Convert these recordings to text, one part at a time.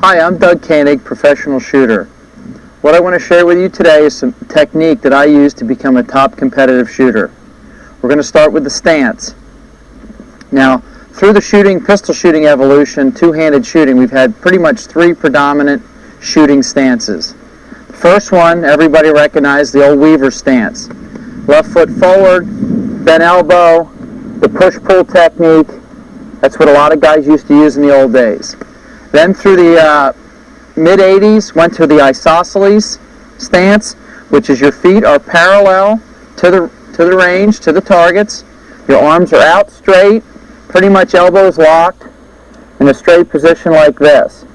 Hi, I'm Doug Koenig, professional shooter. What I want to share with you today is some technique that I use to become a top competitive shooter. We're going to start with the stance. Now, through the pistol shooting evolution, two-handed shooting, we've had pretty much three predominant shooting stances. The first one, everybody recognized the old Weaver stance. Left foot forward, bent elbow, the push-pull technique. That's what a lot of guys used to use in the old days. Then through the mid-80s, went to the isosceles stance, which is your feet are parallel to the range, to the targets. Your arms are out straight, pretty much elbows locked, in a straight position like this.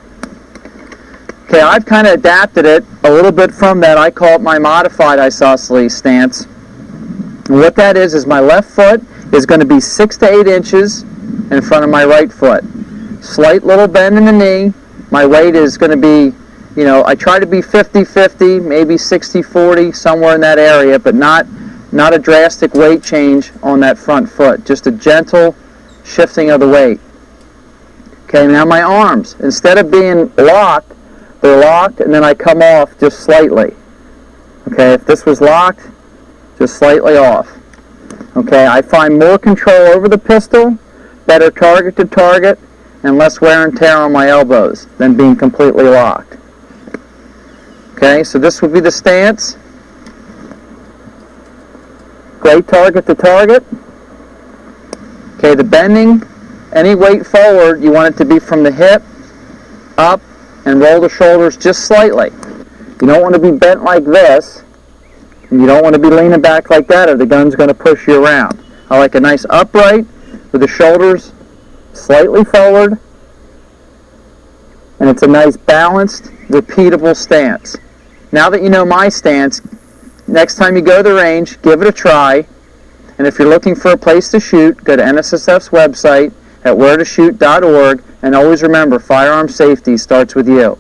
Okay, I've kind of adapted it a little bit from that. I call it my modified isosceles stance. And what that is my left foot is going to be 6 to 8 inches in front of my right foot. Slight little bend in the knee. My weight is going to be, I try to be 50-50, maybe 60-40, somewhere in that area, but not a drastic weight change on that front foot. Just a gentle shifting of the weight. Okay, now my arms, instead of being locked, they're locked, and then I come off just slightly. Okay, if this was locked, just slightly off. Okay, I find more control over the pistol, better target to target, and less wear and tear on my elbows than being completely locked. Okay, so this would be the stance. Great target to target. Okay, the bending, any weight forward, you want it to be from the hip, up, and roll the shoulders just slightly. You don't want to be bent like this, and you don't want to be leaning back like that or the gun's going to push you around. I like a nice upright with the shoulders slightly forward, and it's a nice balanced, repeatable stance. Now that you know my stance, next time you go to the range, give it a try, and if you're looking for a place to shoot, go to NSSF's website at wheretoshoot.org, and always remember, firearm safety starts with you.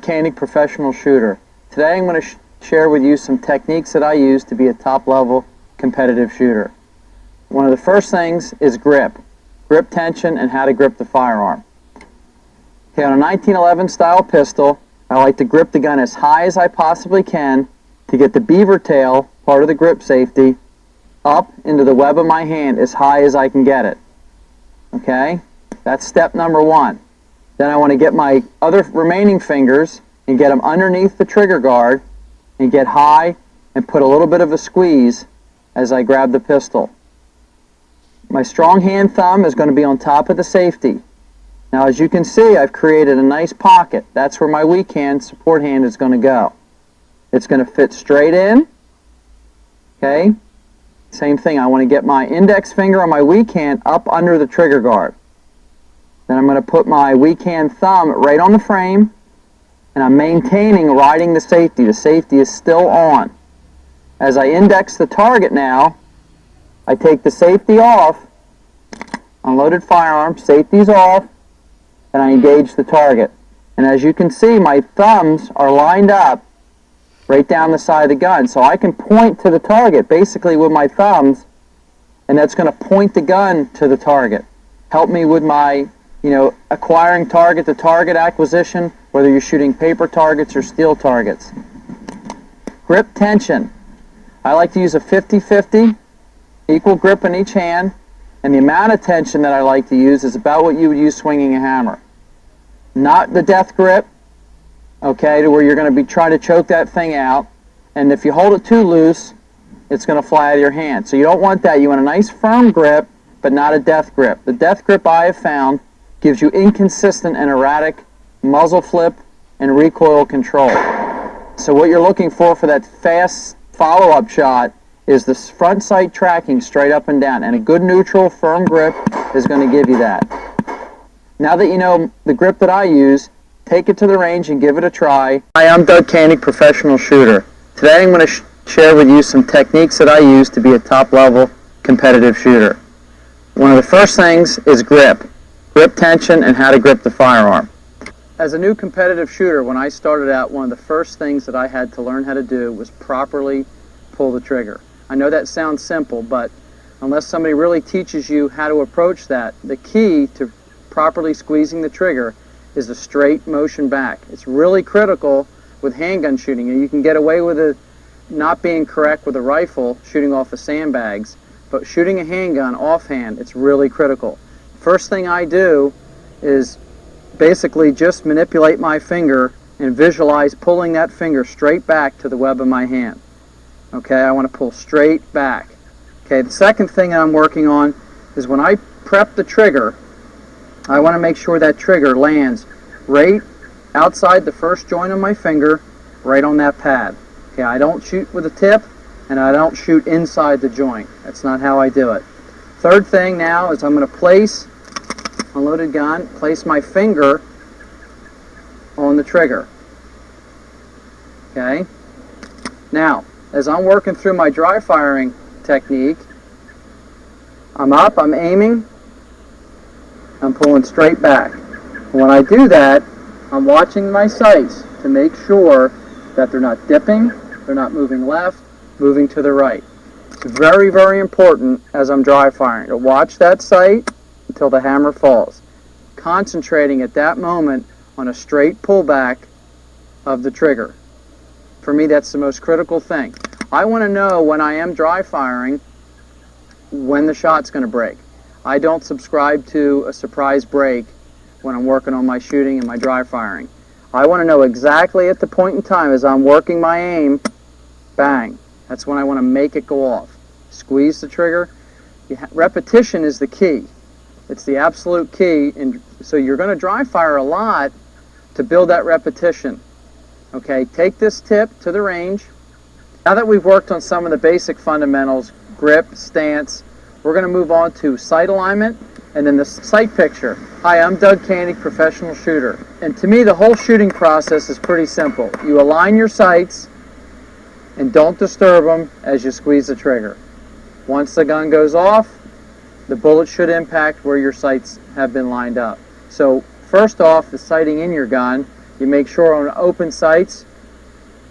Koenig, professional shooter. Today I'm going to share with you some techniques that I use to be a top-level competitive shooter. One of the first things is grip tension, and how to grip the firearm. Okay, on a 1911 style pistol, I like to grip the gun as high as I possibly can to get the beaver tail, part of the grip safety, up into the web of my hand as high as I can get it. Okay, that's step number one. Then I want to get my other remaining fingers and get them underneath the trigger guard and get high and put a little bit of a squeeze as I grab the pistol. My strong hand thumb is going to be on top of the safety. Now, as you can see, I've created a nice pocket. That's where my weak hand, support hand, is going to go. It's going to fit straight in. Okay? Same thing, I want to get my index finger on my weak hand up under the trigger guard. Then I'm going to put my weak hand thumb right on the frame, and I'm riding the safety. The safety is still on. As I index the target now, I take the safety off, unloaded firearm, safety's off, and I engage the target. And as you can see, my thumbs are lined up right down the side of the gun. So I can point to the target basically with my thumbs, and that's going to point the gun to the target. Help me with my, acquiring target to target acquisition, whether you're shooting paper targets or steel targets. Grip tension. I like to use a 50-50. Equal grip in each hand, and the amount of tension that I like to use is about what you would use swinging a hammer. Not the death grip, okay, to where you're going to be trying to choke that thing out, and if you hold it too loose, it's going to fly out of your hand. So you don't want that. You want a nice firm grip, but not a death grip. The death grip, I have found, gives you inconsistent and erratic muzzle flip and recoil control. So what you're looking for that fast follow-up shot is the front sight tracking straight up and down, and a good neutral firm grip is going to give you that. Now that you know the grip that I use, take it to the range and give it a try. Hi, I'm Doug Koenig, professional shooter. Today I'm going to share with you some techniques that I use to be a top-level competitive shooter. One of the first things is grip tension, and how to grip the firearm. As a new competitive shooter, when I started out, one of the first things that I had to learn how to do was properly pull the trigger. I know that sounds simple, but unless somebody really teaches you how to approach that, the key to properly squeezing the trigger is a straight motion back. It's really critical with handgun shooting. You can get away with it not being correct with a rifle, shooting off the sandbags, but shooting a handgun offhand, it's really critical. First thing I do is basically just manipulate my finger and visualize pulling that finger straight back to the web of my hand. Okay, I want to pull straight back. Okay, the second thing I'm working on is when I prep the trigger, I want to make sure that trigger lands right outside the first joint of my finger, right on that pad. Okay, I don't shoot with a tip, and I don't shoot inside the joint. That's not how I do it. Third thing now is I'm going to place, unloaded gun, place my finger on the trigger. Okay? Now, as I'm working through my dry firing technique, I'm up, I'm aiming, I'm pulling straight back. When I do that, I'm watching my sights to make sure that they're not dipping, they're not moving left, moving to the right. It's very, very important as I'm dry firing to watch that sight until the hammer falls, concentrating at that moment on a straight pullback of the trigger. For me, that's the most critical thing. I want to know when I am dry firing when the shot's going to break. I don't subscribe to a surprise break when I'm working on my shooting and my dry firing. I want to know exactly at the point in time as I'm working my aim, bang. That's when I want to make it go off. Squeeze the trigger. Repetition is the key. It's the absolute key. And so you're going to dry fire a lot to build that repetition. Okay, take this tip to the range. Now that we've worked on some of the basic fundamentals, grip, stance, we're going to move on to sight alignment and then the sight picture. Hi, I'm Doug Koenig, professional shooter. And to me, the whole shooting process is pretty simple. You align your sights and don't disturb them as you squeeze the trigger. Once the gun goes off, the bullet should impact where your sights have been lined up. So first off, the sighting in your gun, you make sure on open sights,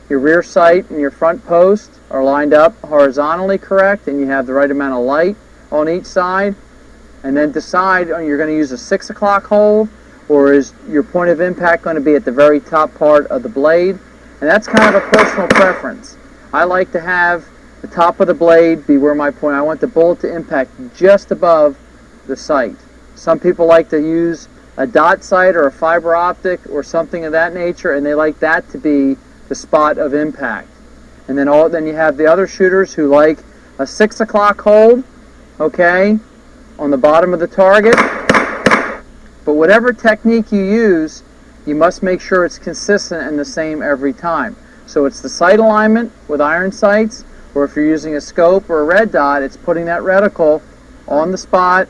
your rear sight and your front post are lined up horizontally correct and you have the right amount of light on each side. And then decide you're going to use a 6 o'clock hold or is your point of impact going to be at the very top part of the blade. And that's kind of a personal preference. I like to have the top of the blade be where my point. I want the bullet to impact just above the sight. Some people like to use a dot sight or a fiber optic or something of that nature, and they like that to be the spot of impact. And then you have the other shooters who like a 6 o'clock hold, okay, on the bottom of the target. But whatever technique you use, you must make sure it's consistent and the same every time. So it's the sight alignment with iron sights, or if you're using a scope or a red dot, it's putting that reticle on the spot.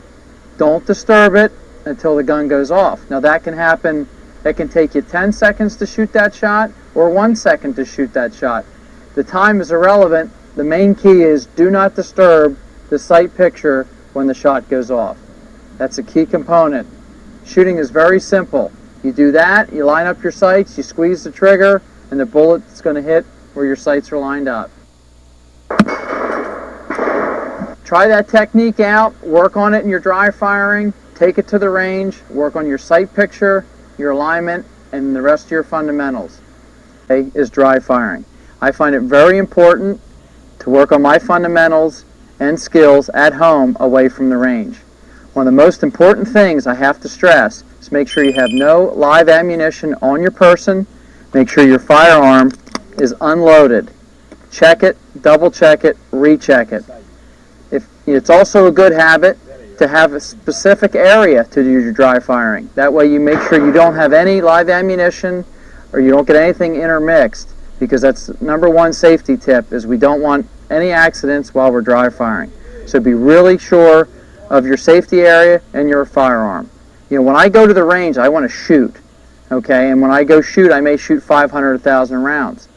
Don't disturb it until the gun goes off. Now that can happen, it can take you 10 seconds to shoot that shot or 1 second to shoot that shot. The time is irrelevant. The main key is do not disturb the sight picture when the shot goes off. That's a key component. Shooting is very simple. You do that, you line up your sights, you squeeze the trigger, and the bullet's going to hit where your sights are lined up. Try that technique out, work on it in your dry firing, take it to the range, work on your sight picture, your alignment, and the rest of your fundamentals. Okay, is dry firing. I find it very important to work on my fundamentals and skills at home away from the range. One of the most important things I have to stress is make sure you have no live ammunition on your person. Make sure your firearm is unloaded. Check it, double check it, recheck it. It's also a good habit to have a specific area to do your dry firing. That way you make sure you don't have any live ammunition or you don't get anything intermixed, because that's the number one safety tip, is we don't want any accidents while we're dry firing. So be really sure of your safety area and your firearm. You know, when I go to the range, I want to shoot, okay? And when I go shoot, I may shoot 500, 1,000 rounds.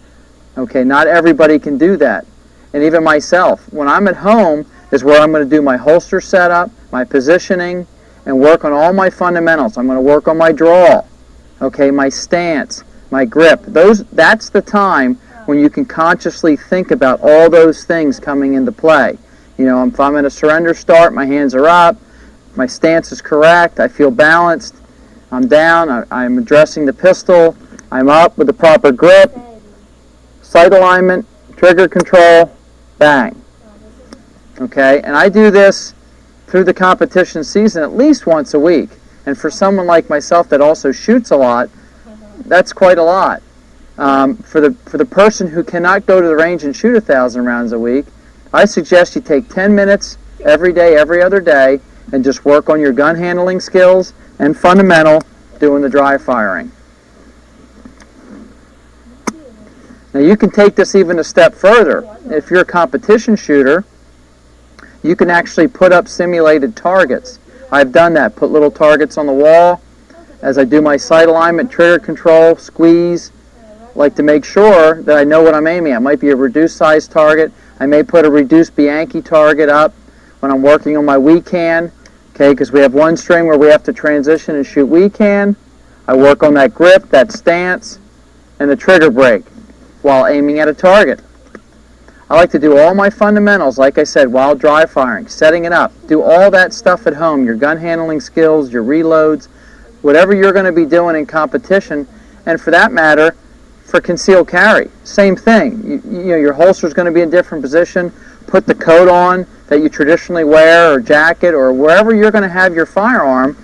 Okay, not everybody can do that. And even myself, when I'm at home is where I'm going to do my holster setup, my positioning, and work on all my fundamentals. I'm going to work on my draw, okay, my stance, my grip. That's the time when you can consciously think about all those things coming into play. You know, if I'm in a surrender start, my hands are up, my stance is correct, I feel balanced, I'm down, I'm addressing the pistol, I'm up with the proper grip, sight alignment, trigger control, bang. Okay, and I do this through the competition season at least once a week. And for someone like myself that also shoots a lot, that's quite a lot. For the person who cannot go to the range and shoot 1,000 rounds a week, I suggest you take 10 minutes every day, every other day, and just work on your gun handling skills and fundamental doing the dry firing. Now you can take this even a step further. If you're a competition shooter, you can actually put up simulated targets. I've done that, put little targets on the wall as I do my sight alignment, trigger control, squeeze. Like to make sure that I know what I'm aiming at. It might be a reduced size target. I may put a reduced Bianchi target up when I'm working on my weekend, okay, because we have one string where we have to transition and shoot weekend. I work on that grip, that stance, and the trigger break while aiming at a target. I like to do all my fundamentals, like I said, while dry firing, setting it up. Do all that stuff at home, your gun handling skills, your reloads, whatever you're going to be doing in competition, and for that matter, for concealed carry. Same thing. You know, your holster is going to be in a different position. Put the coat on that you traditionally wear, or jacket, or wherever you're going to have your firearm.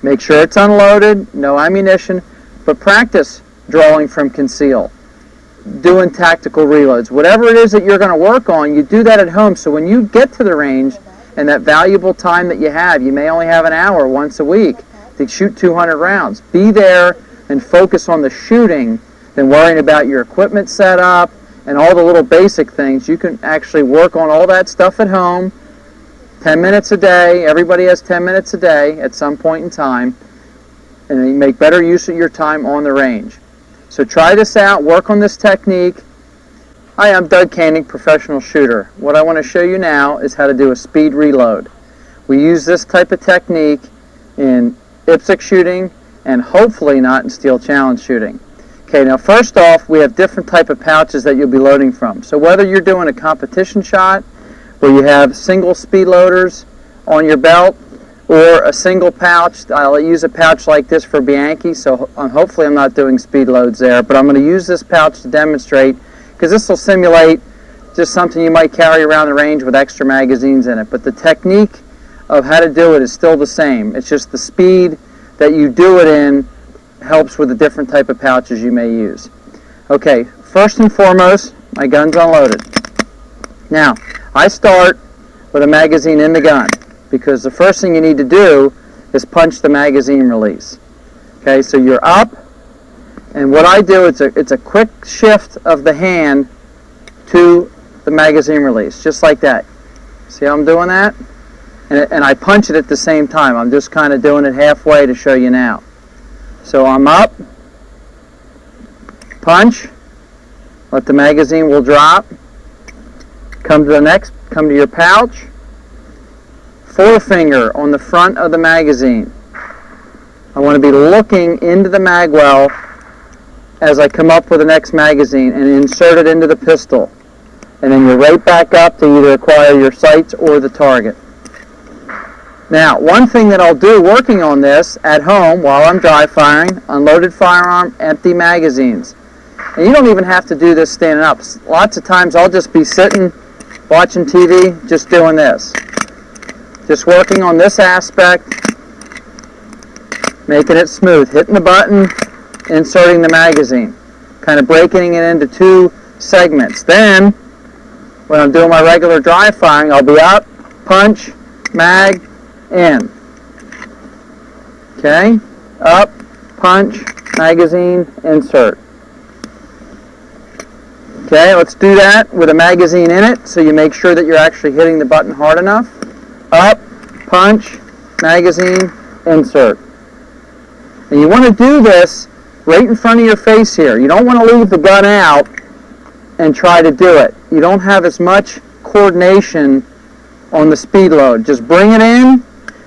Make sure it's unloaded, no ammunition, but practice drawing from conceal, doing tactical reloads. Whatever it is that you're going to work on, you do that at home, so when you get to the range and that valuable time that you have, you may only have an hour once a week to shoot 200 rounds. Be there and focus on the shooting than worrying about your equipment setup and all the little basic things. You can actually work on all that stuff at home, 10 minutes a day. Everybody has 10 minutes a day at some point in time, and then you make better use of your time on the range. So try this out, work on this technique. Hi, I'm Doug Koenig, professional shooter. What I want to show you now is how to do a speed reload. We use this type of technique in Ipsc shooting and hopefully not in steel challenge shooting. Okay, now first off, we have different type of pouches that you'll be loading from. So whether you're doing a competition shot where you have single speed loaders on your belt, or a single pouch, I'll use a pouch like this for Bianchi, so hopefully I'm not doing speed loads there, but I'm going to use this pouch to demonstrate, because this will simulate just something you might carry around the range with extra magazines in it. But the technique of how to do it is still the same. It's just the speed that you do it in helps with the different type of pouches you may use. Okay, first and foremost, my gun's unloaded. Now, I start with a magazine in the gun, because the first thing you need to do is punch the magazine release. Okay, so you're up, and what I do, it's a quick shift of the hand to the magazine release, just like that. See how I'm doing that? And I punch it at the same time. I'm just kind of doing it halfway to show you now. So I'm up, punch, let the magazine will drop, come to your pouch, forefinger on the front of the magazine. I want to be looking into the mag well as I come up with the next magazine and insert it into the pistol. And then you're right back up to either acquire your sights or the target. Now, one thing that I'll do working on this at home while I'm dry firing, unloaded firearm, empty magazines. And you don't even have to do this standing up. Lots of times I'll just be sitting, watching TV, just doing this. Just working on this aspect, making it smooth, hitting the button, inserting the magazine, kind of breaking it into two segments. Then, when I'm doing my regular dry firing, I'll be up, punch, mag, in. Okay, up, punch, magazine, insert. Okay, let's do that with a magazine in it, so you make sure that you're actually hitting the button hard enough. Up, punch, magazine, insert. And you want to do this right in front of your face here. You don't want to leave the gun out and try to do it. You don't have as much coordination on the speed load. Just bring it in,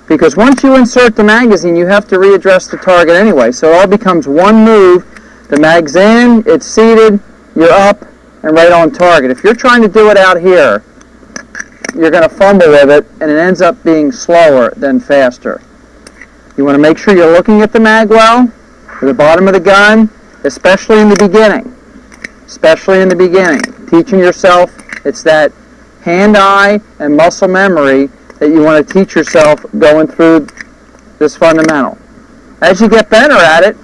because once you insert the magazine, you have to readdress the target anyway. So it all becomes one move. The mag's in, it's seated, you're up, and right on target. If you're trying to do it out here, you're going to fumble with it, and it ends up being slower than faster. You want to make sure you're looking at the mag well, or the bottom of the gun, especially in the beginning. Especially in the beginning. Teaching yourself, it's that hand-eye and muscle memory that you want to teach yourself going through this fundamental. As you get better at it,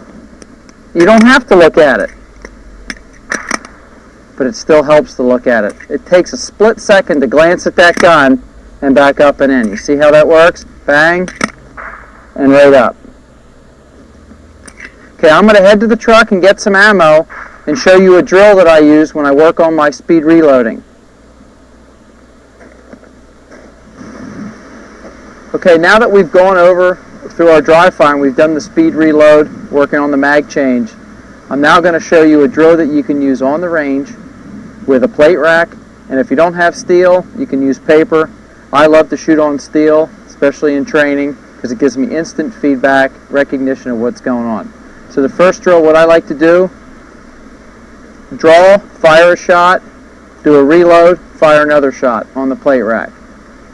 you don't have to look at it. But it still helps to look at it. It takes a split second to glance at that gun and back up and in. You see how that works? Bang, and right up. Okay, I'm going to head to the truck and get some ammo and show you a drill that I use when I work on my speed reloading. Okay, now that we've gone over through our dry fire and we've done the speed reload, working on the mag change, I'm now going to show you a drill that you can use on the range with a plate rack, and if you don't have steel, you can use paper. I love to shoot on steel, especially in training, because it gives me instant feedback, recognition of what's going on. So the first drill, what I like to do, draw, fire a shot, do a reload, fire another shot on the plate rack.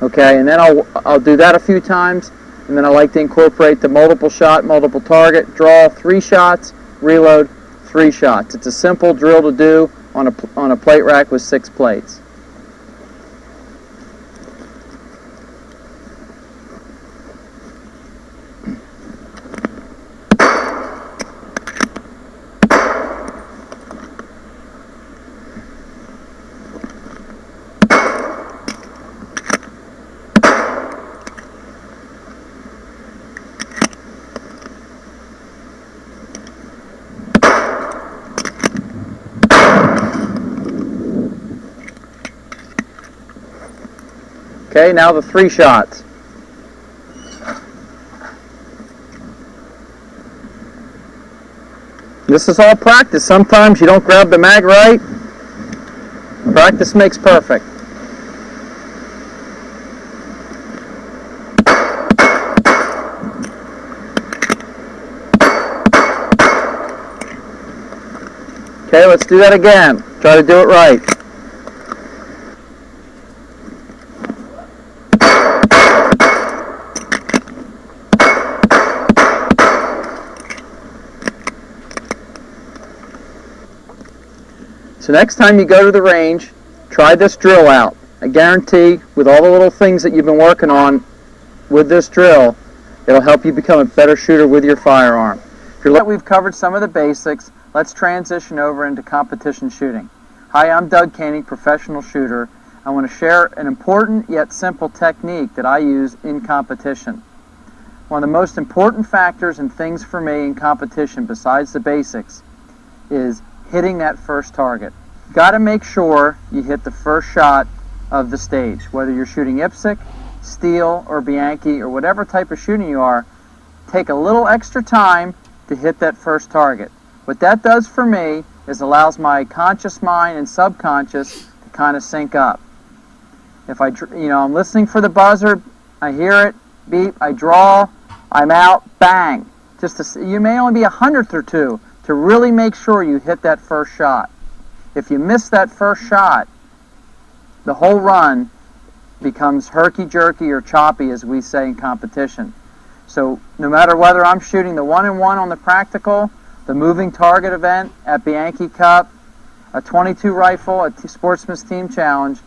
Okay, and then I'll do that a few times, and then I like to incorporate the multiple shot, multiple target, draw 3 shots, reload 3 shots. It's a simple drill to do on a plate rack with 6 plates. Okay, now the 3 shots. This is all practice. Sometimes you don't grab the mag right. Practice makes perfect. Okay, let's do that again. Try to do it right. So next time you go to the range, try this drill out. I guarantee, with all the little things that you've been working on with this drill, it'll help you become a better shooter with your firearm. If you're we've covered some of the basics, let's transition over into competition shooting. Hi, I'm Doug Koenig, professional shooter. I want to share an important yet simple technique that I use in competition. One of the most important factors and things for me in competition, besides the basics, is hitting that first target. You've got to make sure you hit the first shot of the stage. Whether you're shooting Ipsc, steel, or Bianchi, or whatever type of shooting you are, take a little extra time to hit that first target. What that does for me is allows my conscious mind and subconscious to kind of sync up. If I'm listening for the buzzer, I hear it, beep, I draw, I'm out, bang. You may only be a hundredth or two to really make sure you hit that first shot. If you miss that first shot, the whole run becomes herky-jerky or choppy, as we say in competition. So no matter whether I'm shooting the 1-in-1 on the practical, the moving target event at Bianchi Cup, a 22 rifle at Sportsman's Team Challenge,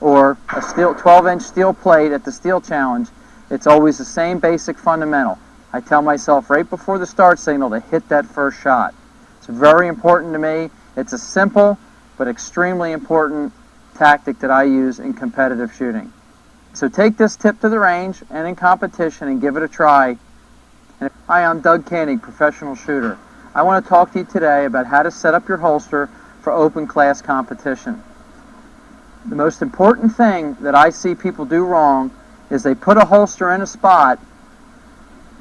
or a 12-inch steel plate at the Steel Challenge, it's always the same basic fundamental. I tell myself right before the start signal to hit that first shot. It's very important to me. It's a simple but extremely important tactic that I use in competitive shooting. So take this tip to the range and in competition and give it a try. Hi, I'm Doug Koenig, professional shooter. I want to talk to you today about how to set up your holster for open class competition. The most important thing that I see people do wrong is they put a holster in a spot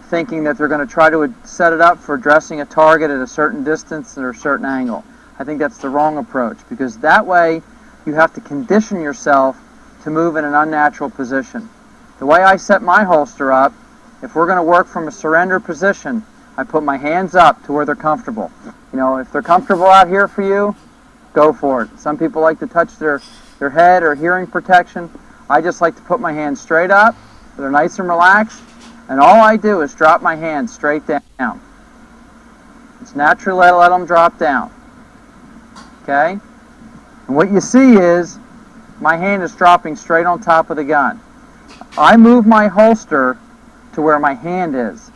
thinking that they're going to try to set it up for addressing a target at a certain distance or a certain angle. I think that's the wrong approach, because that way you have to condition yourself to move in an unnatural position. The way I set my holster up, if we're going to work from a surrender position, I put my hands up to where they're comfortable. If they're comfortable out here for you, go for it. Some people like to touch their head or hearing protection. I just like to put my hands straight up, they're nice and relaxed, And all I do is drop my hand straight down. Just naturally let them drop down. Okay? And what you see is my hand is dropping straight on top of the gun. I move my holster to where my hand is.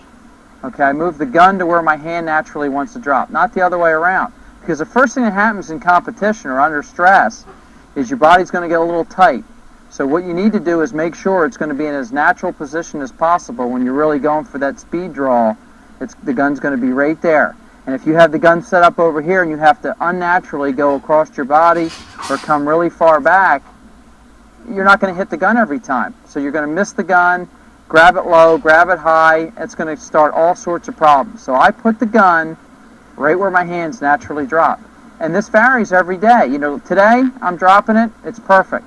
Okay, I move the gun to where my hand naturally wants to drop, not the other way around. Because the first thing that happens in competition or under stress is your body's going to get a little tight. So what you need to do is make sure it's going to be in as natural position as possible when you're really going for that speed draw. The gun's going to be right there. And if you have the gun set up over here and you have to unnaturally go across your body or come really far back, you're not going to hit the gun every time. So you're going to miss the gun, grab it low, grab it high. It's going to start all sorts of problems. So I put the gun right where my hands naturally drop. And this varies every day. You know, today I'm dropping it, it's perfect.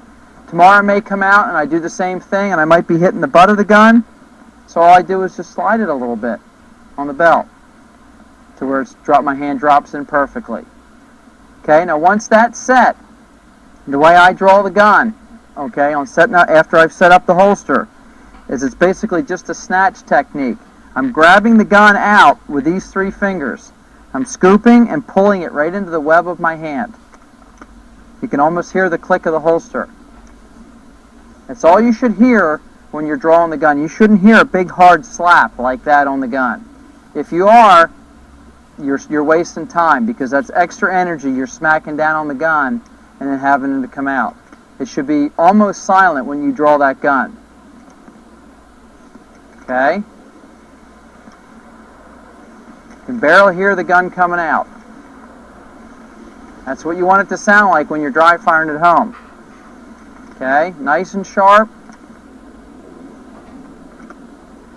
Tomorrow I may come out and I do the same thing and I might be hitting the butt of the gun. So all I do is just slide it a little bit on the belt to where my hand drops in perfectly. Okay, now once that's set, the way I draw the gun, okay, after I've set up the holster, is it's basically just a snatch technique. I'm grabbing the gun out with these 3 fingers. I'm scooping and pulling it right into the web of my hand. You can almost hear the click of the holster. That's all you should hear when you're drawing the gun. You shouldn't hear a big hard slap like that on the gun. If you are, you're wasting time because that's extra energy you're smacking down on the gun and then having it to come out. It should be almost silent when you draw that gun. Okay? You can barely hear the gun coming out. That's what you want it to sound like when you're dry firing at home. Okay? Nice and sharp.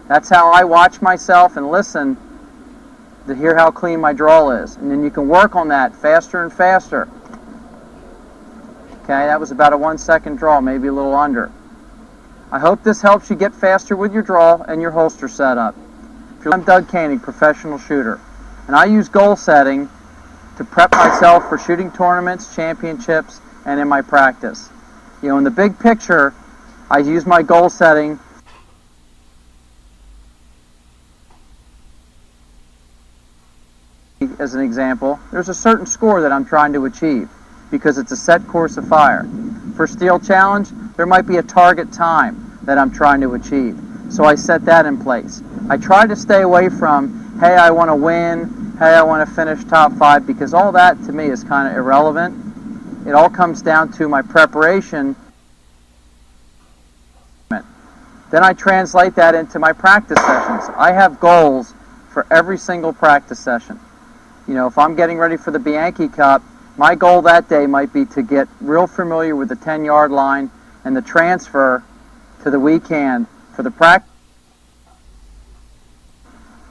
That's how I watch myself and listen to hear how clean my draw is. And then you can work on that faster and faster. Okay, that was about a 1 second draw, maybe a little under. I hope this helps you get faster with your draw and your holster setup. I'm Doug Koenig, professional shooter, and I use goal setting to prep myself for shooting tournaments, championships, and in my practice. You know, in the big picture, I use my goal setting as an example. There's a certain score that I'm trying to achieve because it's a set course of fire. For Steel Challenge, there might be a target time that I'm trying to achieve. So I set that in place. I try to stay away from, hey, I want to win, hey, I want to finish top 5, because all that to me is kind of irrelevant. It all comes down to my preparation. Then I translate that into my practice sessions. I have goals for every single practice session. You know, if I'm getting ready for the Bianchi Cup, my goal that day might be to get real familiar with the 10-yard line and the transfer to the weak hand for the practice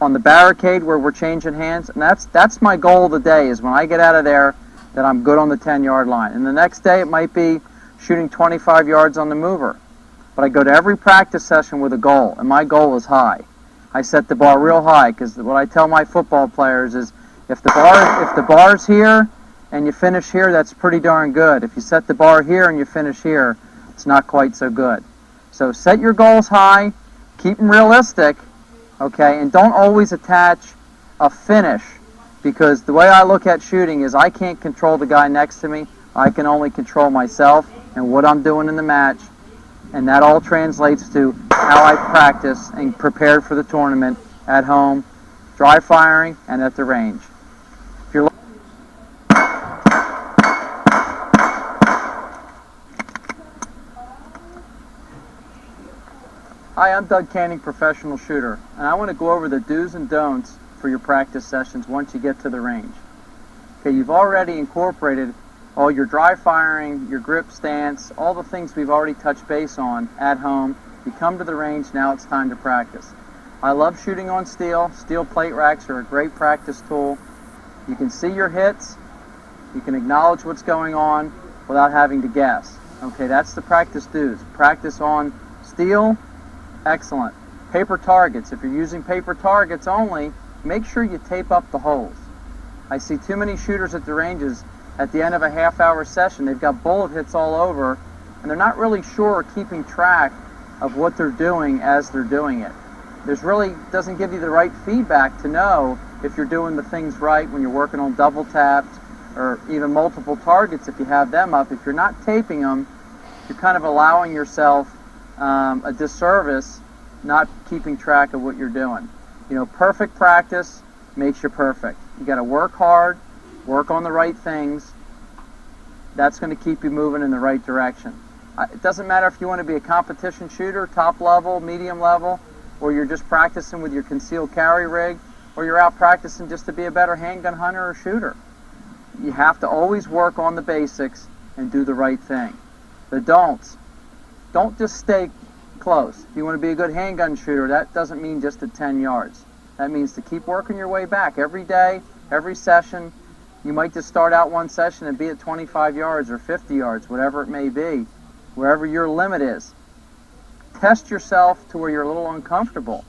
on the barricade where we're changing hands. And that's my goal of the day, is when I get out of there that I'm good on the 10-yard line. And the next day it might be shooting 25 yards on the mover. But I go to every practice session with a goal, and my goal is high. I set the bar real high, because what I tell my football players is, if the bar's here and you finish here, that's pretty darn good. If you set the bar here and you finish here, it's not quite so good. So set your goals high, keep them realistic, okay, and don't always attach a finish, because the way I look at shooting is I can't control the guy next to me. I can only control myself and what I'm doing in the match, and that all translates to how I practice and prepare for the tournament at home, dry firing, and at the range. If you're Hi, I'm Doug Koenig, professional shooter, and I want to go over the do's and don'ts for your practice sessions once you get to the range. Okay, you've already incorporated all your dry firing, your grip stance, all the things we've already touched base on at home. You come to the range, now it's time to practice. I love shooting on steel. Steel plate racks are a great practice tool. You can see your hits, you can acknowledge what's going on without having to guess. Okay, that's the practice do's. Practice on steel. Excellent. Paper targets. If you're using paper targets only, make sure you tape up the holes. I see too many shooters at the ranges at the end of a half-hour session. They've got bullet hits all over, and they're not really sure or keeping track of what they're doing as they're doing it. There's really doesn't give you the right feedback to know if you're doing the things right when you're working on double taps or even multiple targets if you have them up. If you're not taping them, you're kind of allowing yourself a disservice not keeping track of what you're doing. You know, perfect practice makes you perfect. You got to work hard, work on the right things. That's going to keep you moving in the right direction. It doesn't matter if you want to be a competition shooter, top level, medium level, or you're just practicing with your concealed carry rig, or you're out practicing just to be a better handgun hunter or shooter. You have to always work on the basics and do the right thing. The don'ts. Don't just stay close. If you want to be a good handgun shooter, that doesn't mean just at 10 yards. That means to keep working your way back every day, every session. You might just start out one session and be at 25 yards or 50 yards, whatever it may be, wherever your limit is. Test yourself to where you're a little uncomfortable.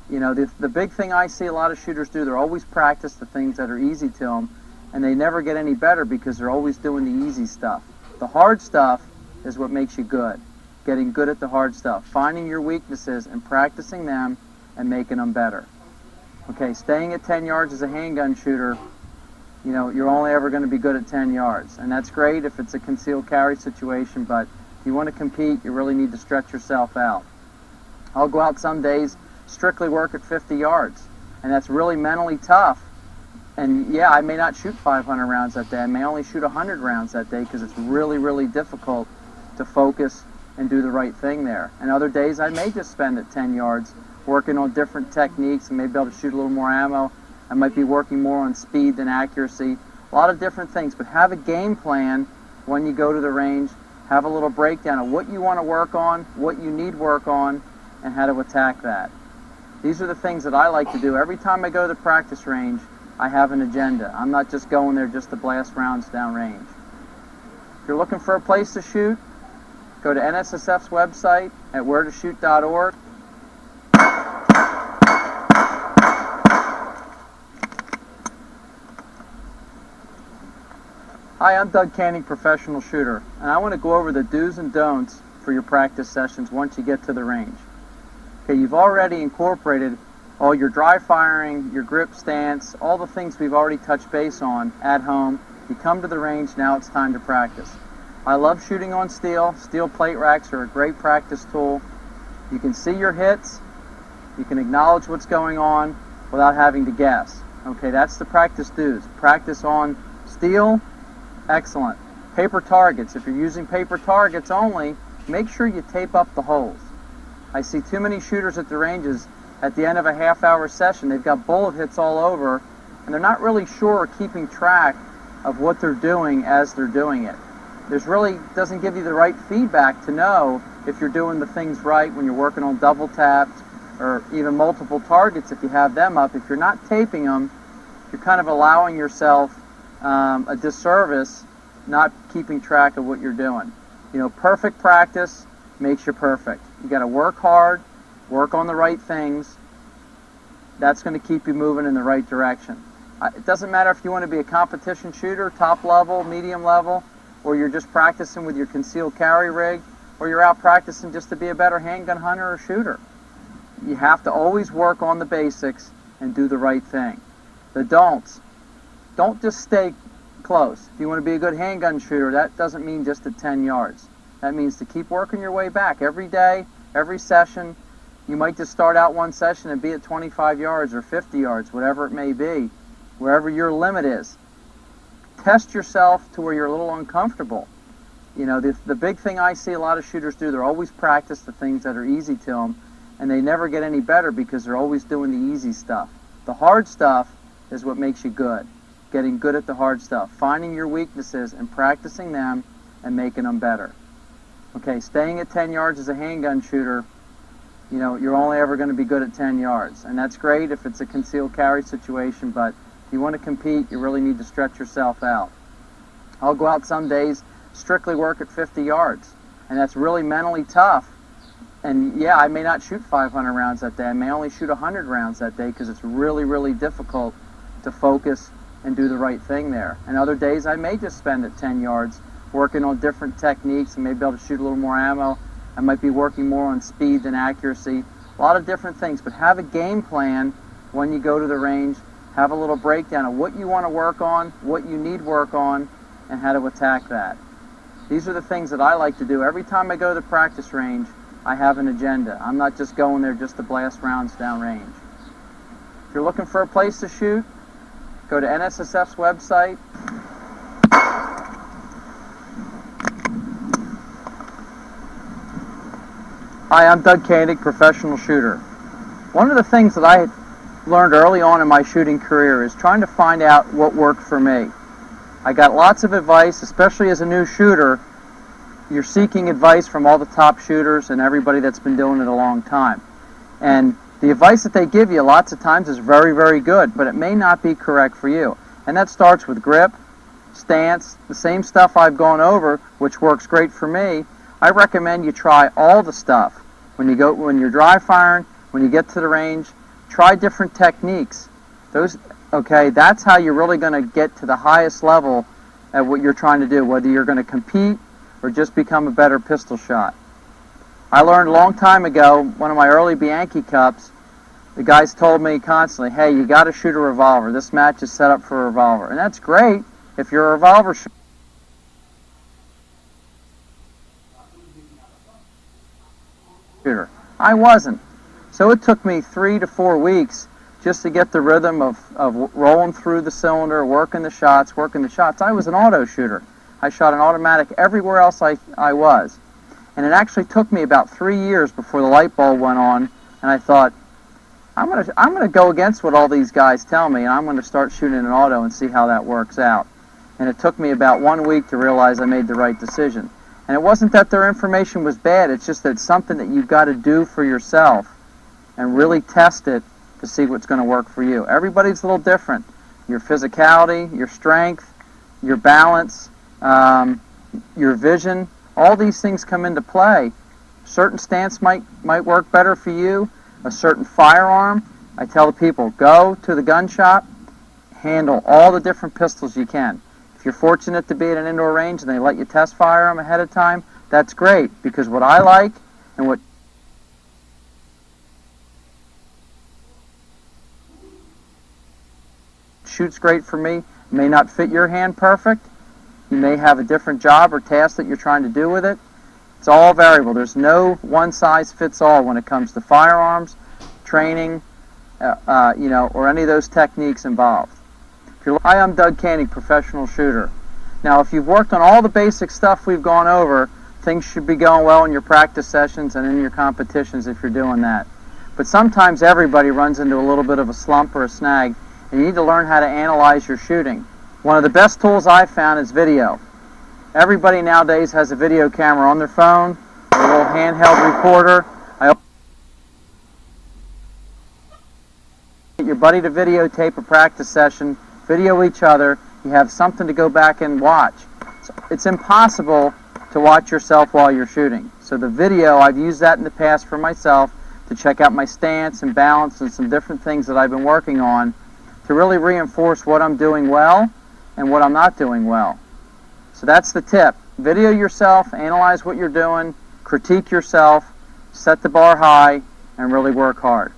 You know, the big thing I see a lot of shooters do, they're always practice the things that are easy to them, and they never get any better because they're always doing the easy stuff. The hard stuff is what makes you good. Getting good at the hard stuff, finding your weaknesses and practicing them and making them better. Okay, staying at 10 yards as a handgun shooter, you know, you're only ever going to be good at 10 yards. And that's great if it's a concealed carry situation, but if you want to compete, you really need to stretch yourself out. I'll go out some days, strictly work at 50 yards, and that's really mentally tough. And yeah, I may not shoot 500 rounds that day. I may only shoot 100 rounds that day because it's really, really difficult to focus and do the right thing there. And other days I may just spend at 10 yards working on different techniques and maybe be able to shoot a little more ammo. I might be working more on speed than accuracy. A lot of different things, but have a game plan when you go to the range. Have a little breakdown of what you want to work on, what you need work on, and how to attack that. These are the things that I like to do. Every time I go to the practice range, I have an agenda. I'm not just going there just to blast rounds downrange. If you're looking for a place to shoot, go to NSSF's website at wheretoshoot.org. Hi, I'm Doug Canning, professional shooter, and I want to go over the do's and don'ts for your practice sessions once you get to the range. Okay, you've already incorporated all your dry firing, your grip stance, all the things we've already touched base on at home. You come to the range, now it's time to practice. I love shooting on steel. Steel plate racks are a great practice tool. You can see your hits, you can acknowledge what's going on without having to guess. Okay, that's the practice do's. Practice on steel, excellent. Paper targets, if you're using paper targets only, make sure you tape up the holes. I see too many shooters at the ranges at the end of a half-hour session, they've got bullet hits all over, and they're not really sure or keeping track of what they're doing as they're doing it. There's really doesn't give you the right feedback to know if you're doing the things right when you're working on double taps or even multiple targets if you have them up. If you're not taping them, you're kind of allowing yourself a disservice not keeping track of what you're doing. You know, perfect practice makes you perfect. You got to work hard, work on the right things. That's going to keep you moving in the right direction. It doesn't matter if you want to be a competition shooter, top level, medium level, or you're just practicing with your concealed carry rig, or you're out practicing just to be a better handgun hunter or shooter. You have to always work on the basics and do the right thing. The don'ts. Don't just stay close. If you want to be a good handgun shooter, that doesn't mean just at 10 yards. That means to keep working your way back every day, every session. You might just start out one session and be at 25 yards or 50 yards, whatever it may be, wherever your limit is. Test yourself to where you're a little uncomfortable. You know, the big thing I see a lot of shooters do, they're always practice the things that are easy to them, and they never get any better because they're always doing the easy stuff. The hard stuff is what makes you good. Getting good at the hard stuff, finding your weaknesses and practicing them and making them better. Okay, staying at 10 yards as a handgun shooter, you know, you're only ever going to be good at 10 yards. And that's great if it's a concealed carry situation, but if you want to compete, you really need to stretch yourself out. I'll go out some days, strictly work at 50 yards, and that's really mentally tough. And yeah, I may not shoot 500 rounds that day. I may only shoot 100 rounds that day because it's really, really difficult to focus and do the right thing there. And other days I may just spend at 10 yards working on different techniques and maybe be able to shoot a little more ammo. I might be working more on speed than accuracy. a lot of different things, but have a game plan when you go to the range. Have a little breakdown of what you want to work on, what you need work on, and how to attack that. These are the things that I like to do. Every time I go to the practice range, I have an agenda. I'm not just going there just to blast rounds downrange. If you're looking for a place to shoot, go to NSSF's website. Hi, I'm Doug Koenig, professional shooter. One of the things that I learned early on in my shooting career is trying to find out what worked for me. I got lots of advice, especially as a new shooter. You're seeking advice from all the top shooters and everybody that's been doing it a long time. And the advice that they give you lots of times is very, very good, but it may not be correct for you. And that starts with grip, stance, the same stuff I've gone over, which works great for me. I recommend you try all the stuff. When you're dry firing, when you get to the range, try different techniques. That's how you're really going to get to the highest level at what you're trying to do, whether you're going to compete or just become a better pistol shot. I learned a long time ago, one of my early Bianchi Cups, the guys told me constantly, hey, you got to shoot a revolver. This match is set up for a revolver. And that's great if you're a revolver shooter. I wasn't. So it took me 3 to 4 weeks just to get the rhythm of rolling through the cylinder, working the shots. I was an auto shooter. I shot an automatic everywhere else I was. And it actually took me about 3 years before the light bulb went on, and I thought, I'm gonna go against what all these guys tell me, and I'm gonna start shooting an auto and see how that works out. And it took me about 1 week to realize I made the right decision. And it wasn't that their information was bad, it's just that it's something that you've got to do for yourself and really test it to see what's going to work for you. Everybody's a little different. Your physicality, your strength, your balance, your vision, all these things come into play. Certain stance might work better for you, a certain firearm. I tell the people, go to the gun shop, handle all the different pistols you can. If you're fortunate to be at an indoor range and they let you test fire them ahead of time, that's great, because what I like and what shoots great for me may not fit your hand perfect. You may have a different job or task that you're trying to do with it. It's all variable. There's no one size fits all when it comes to firearms, training, or any of those techniques involved. Hi, I'm Doug Koenig, professional shooter. Now, if you've worked on all the basic stuff we've gone over, things should be going well in your practice sessions and in your competitions if you're doing that. But sometimes everybody runs into a little bit of a slump or a snag, and you need to learn how to analyze your shooting. One of the best tools I've found is video. Everybody nowadays has a video camera on their phone, a little handheld recorder. Get your buddy to videotape a practice session, video each other, you have something to go back and watch. So it's impossible to watch yourself while you're shooting. So the video, I've used that in the past for myself to check out my stance and balance and some different things that I've been working on to really reinforce what I'm doing well and what I'm not doing well. So that's the tip. Video yourself, analyze what you're doing, critique yourself, set the bar high, and really work hard.